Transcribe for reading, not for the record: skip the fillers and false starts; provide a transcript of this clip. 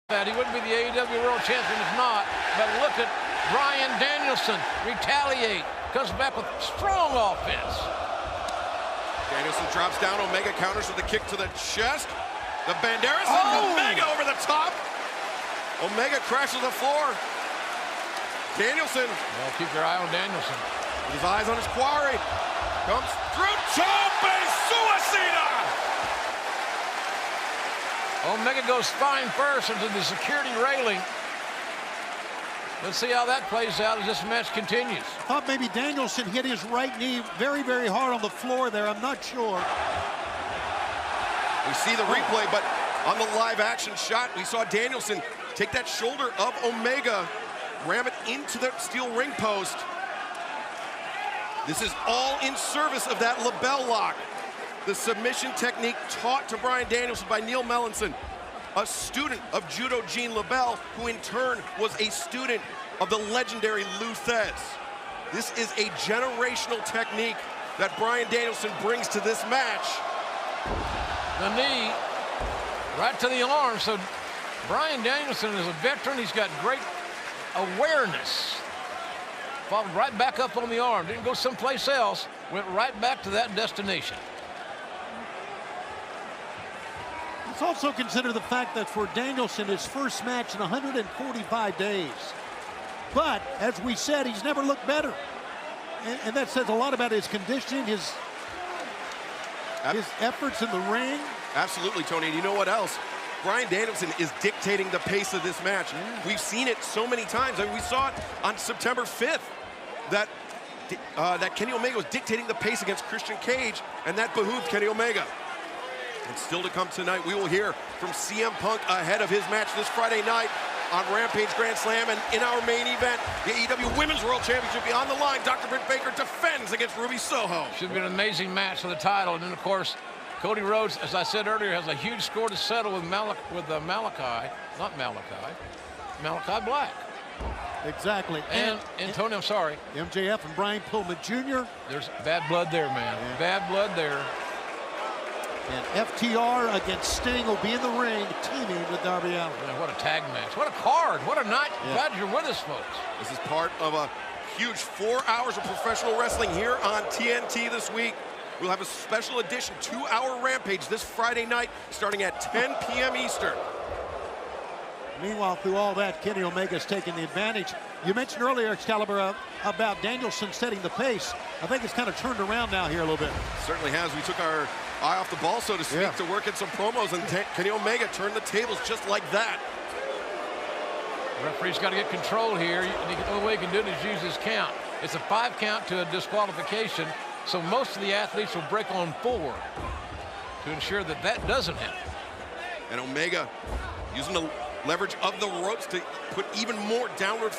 That he wouldn't be the AEW World Champion if not. But look at Bryan Danielson retaliate, comes back with strong offense. Danielson drops down. Omega counters with a kick to the chest. The Banderas and Omega over the top. Omega crashes the floor. Danielson. Well, keep your eye on Danielson. With his eyes on his quarry. Comes through. Chope Suicida. Omega goes spine first into the security railing. Let's see how that plays out as this match continues. I thought maybe Danielson hit his right knee very, very hard on the floor there. I'm not sure. We see the replay, but on the live action shot, we saw Danielson take that shoulder of Omega, ram it into the steel ring post. This is all in service of that label lock. The submission technique taught to Bryan Danielson by Neil Melanson, a student of Judo Gene LaBelle, who in turn was a student of the legendary Lou Thez. This is a generational technique that Bryan Danielson brings to this match. The knee right to the arm. So Bryan Danielson is a veteran. He's got great awareness. Followed right back up on the arm. Didn't go someplace else. Went right back to that destination. Let's also consider the fact that for Danielson, his first match in 145 days. But, as we said, he's never looked better. And that says a lot about his conditioning, his efforts in the ring. Absolutely, Tony. And you know what else? Bryan Danielson is dictating the pace of this match. Yeah. We've seen it so many times. I mean, we saw it on September 5th that Kenny Omega was dictating the pace against Christian Cage, and that behooved Kenny Omega. And still to come tonight, we will hear from CM Punk ahead of his match this Friday night on Rampage Grand Slam. And in our main event, the AEW Women's World Championship be on the line. Dr. Britt Baker defends against Ruby Soho. Should be an amazing match for the title. And then, of course, Cody Rhodes, as I said earlier, has a huge score to settle with Malachi Black. Exactly. And Tony, I'm sorry. MJF and Brian Pillman Jr. There's bad blood there, man. Yeah. Bad blood there. And FTR against Sting will be in the ring, teaming with Darby Allin. Man, what a tag match. What a card. What a night. Yeah. Glad you're with us, folks. This is part of a huge 4 hours of professional wrestling here on TNT this week. We'll have a special edition 2-hour Rampage this Friday night, starting at 10 p.m. Eastern. Meanwhile, through all that, Kenny Omega's taking the advantage. You mentioned earlier, Excalibur, about Danielson setting the pace. I think it's kind of turned around now here a little bit. Certainly has. We took our eye off the ball, so to speak, to work in some promos, and Kenny Omega turned the tables just like that. The referee's got to get control here. The only way he can do it is use his count. It's a 5 count to a disqualification, so most of the athletes will break on 4 to ensure that that doesn't happen. And Omega using the leverage of the ropes to put even more downward